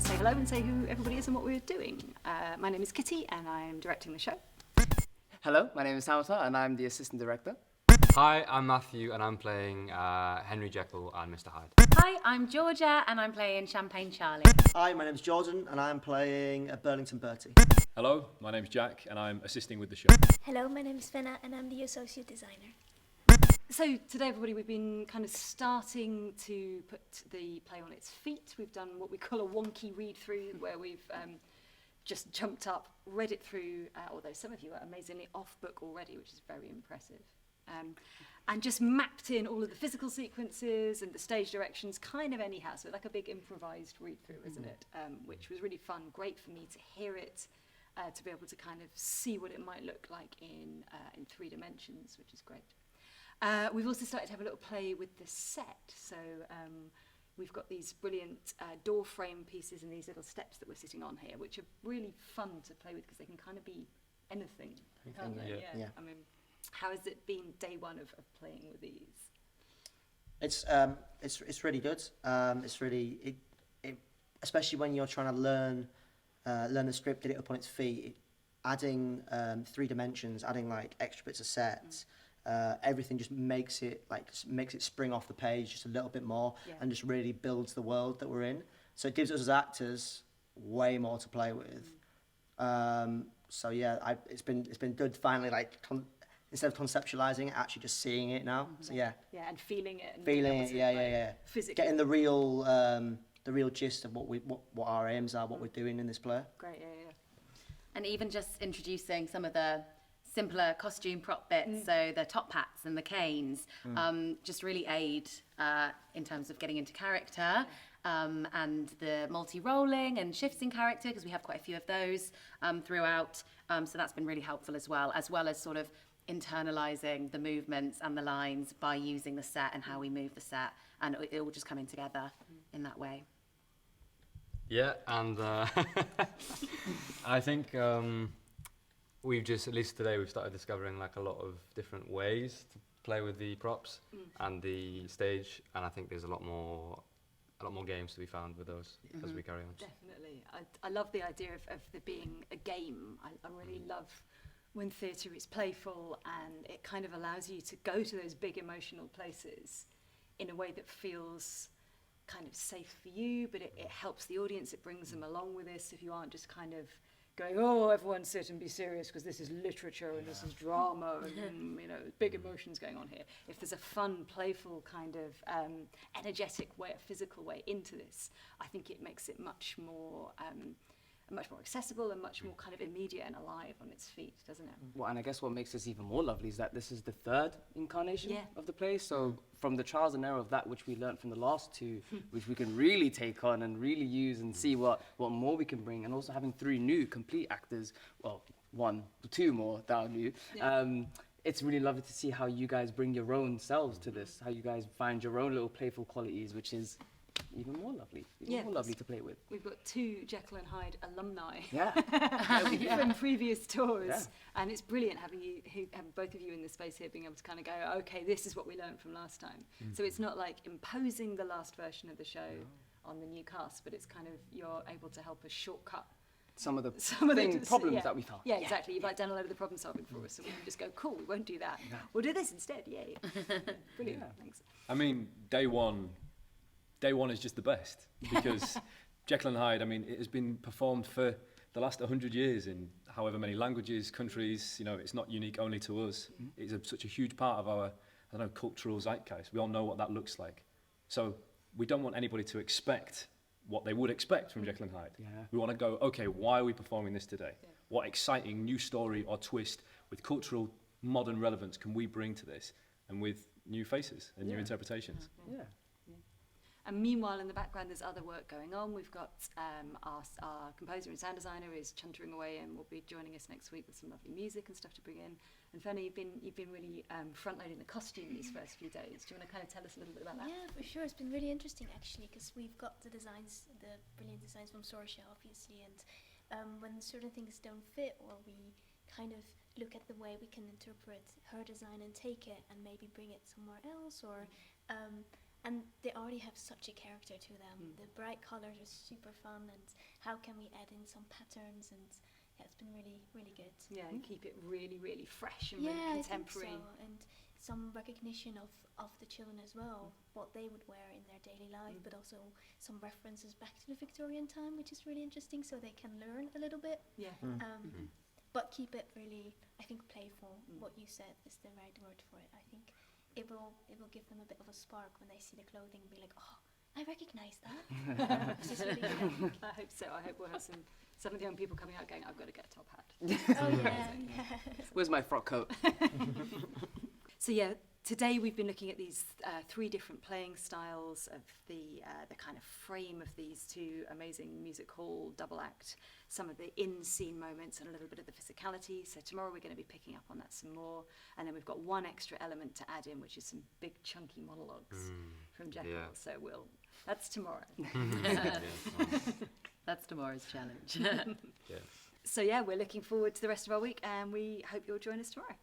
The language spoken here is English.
say hello and say who everybody is and what we're doing. My name is Kitty and I'm directing the show. Hello, my name is Hamilton and I'm the assistant director. Hi, I'm Matthew and I'm playing Henry Jekyll and Mr. Hyde. Hi, I'm Georgia and I'm playing Champagne Charlie. Hi, my name's Jordan and I'm playing Burlington Bertie. Hello, my name's Jack and I'm assisting with the show. Hello, my name is Fenna and I'm the associate designer. So today, everybody, we've been kind of starting to put the play on its feet. We've done what we call a wonky read-through, where we've just jumped up, read it through, although some of you are amazingly off-book already, which is very impressive, and just mapped in all of the physical sequences and the stage directions kind of anyhow, so like a big improvised read-through, isn't it? Which was really fun, great for me to hear it, to be able to kind of see what it might look like in 3 dimensions, which is great. We've also started to have a little play with the set, so we've got these brilliant door frame pieces and these little steps that we're sitting on here, which are really fun to play with because they can kind of be anything, can't they? Yeah. I mean, how has it been day one of playing with these? It's really good. It's really especially when you're trying to learn the script, get it up on its feet. Adding 3 dimensions, adding like extra bits of sets. Everything just makes it spring off the page just a little bit more, and just really builds the world that we're in. So it gives us as actors way more to play with. So yeah, it's been good finally, like instead of conceptualizing it, actually just seeing it now. So yeah, and feeling it. And physically getting the real gist of what our aims are, what we're doing in this play. Great, And even just introducing some of the simpler costume prop bits, so the top hats and the canes, just really aid in terms of getting into character, and the multi-rolling and shifts in character, because we have quite a few of those throughout, so that's been really helpful as well as sort of internalising the movements and the lines by using the set and how we move the set, and it all just coming together in that way. Yeah, and I think we've just, at least today, we've started discovering like a lot of different ways to play with the props and the stage, and I think there's a lot more games to be found with those as we carry on. Definitely. I love the idea of there being a game. I really love when theatre is playful and it kind of allows you to go to those big emotional places in a way that feels kind of safe for you, but it helps the audience, it brings them along with this if you aren't just kind of going, oh, everyone sit and be serious because this is literature and this is drama and big emotions going on here. If there's a fun, playful kind of energetic way, a physical way into this, I think it makes it much more accessible and much more kind of immediate and alive on its feet, doesn't it? Well, and I guess what makes this even more lovely is that this is the 3rd incarnation of the play. So from the trials and error of that which we learned from the last 2, which we can really take on and really use and see what more we can bring, and also having 3 new complete actors, well, 2 more that are new. It's really lovely to see how you guys bring your own selves to this, how you guys find your own little playful qualities, which is even more lovely, more lovely to play with. We've got 2 Jekyll and Hyde alumni from previous tours, and it's brilliant having both of you in the space here, being able to kind of go, okay, this is what we learned from last time. So it's not like imposing the last version of the show on the new cast, but it's kind of, you're able to help us shortcut some of the problems that we found. Yeah, exactly. You've like done a load of the problem solving for us, so we can just go, cool, we won't do that. We'll do this instead. Yay. Brilliant. Thanks. I mean, day one is just the best because Jekyll and Hyde, I mean, it has been performed for the last 100 years in however many languages, countries. It's not unique only to us. It's such a huge part of our, cultural zeitgeist. We all know what that looks like. So we don't want anybody to expect what they would expect from Jekyll and Hyde. We want to go, okay, why are we performing this today? What exciting new story or twist with cultural modern relevance can we bring to this, and with new faces and new interpretations? And meanwhile, in the background, there's other work going on. We've got our composer and sound designer is chuntering away and will be joining us next week with some lovely music and stuff to bring in. And Fenna, you've been really front-loading the costume these first few days. Do you want to kind of tell us a little bit about that? Yeah, for sure. It's been really interesting, actually, because we've got the brilliant designs from Sorsha, obviously, and when certain things don't fit, or we kind of look at the way we can interpret her design and take it and maybe bring it somewhere else, or and they already have such a character to them. The bright colors are super fun, and how can we add in some patterns, and yeah, it's been really, really good. Yeah, and keep it really, really fresh and Yeah, really I think contemporary. so. And some recognition of the children as well, what they would wear in their daily life, but also some references back to the Victorian time, which is really interesting, so they can learn a little bit. Yeah. But keep it really, I think, playful. What you said is the right word for it. I think it will give them a bit of a spark when they see the clothing and be like, oh, I recognise that. Which is really good, I think. I hope so. I hope we'll have some of the young people coming out going, I've got to get a top hat. Oh yeah. Where's my frock coat? So yeah, today we've been looking at these 3 different playing styles of the kind of frame of these 2 amazing music hall double act, some of the in-scene moments and a little bit of the physicality. So tomorrow we're going to be picking up on that some more. And then we've got one extra element to add in, which is some big chunky monologues from Jekyll. Yeah. So that's tomorrow. That's tomorrow's challenge. Yeah. So yeah, we're looking forward to the rest of our week and we hope you'll join us tomorrow.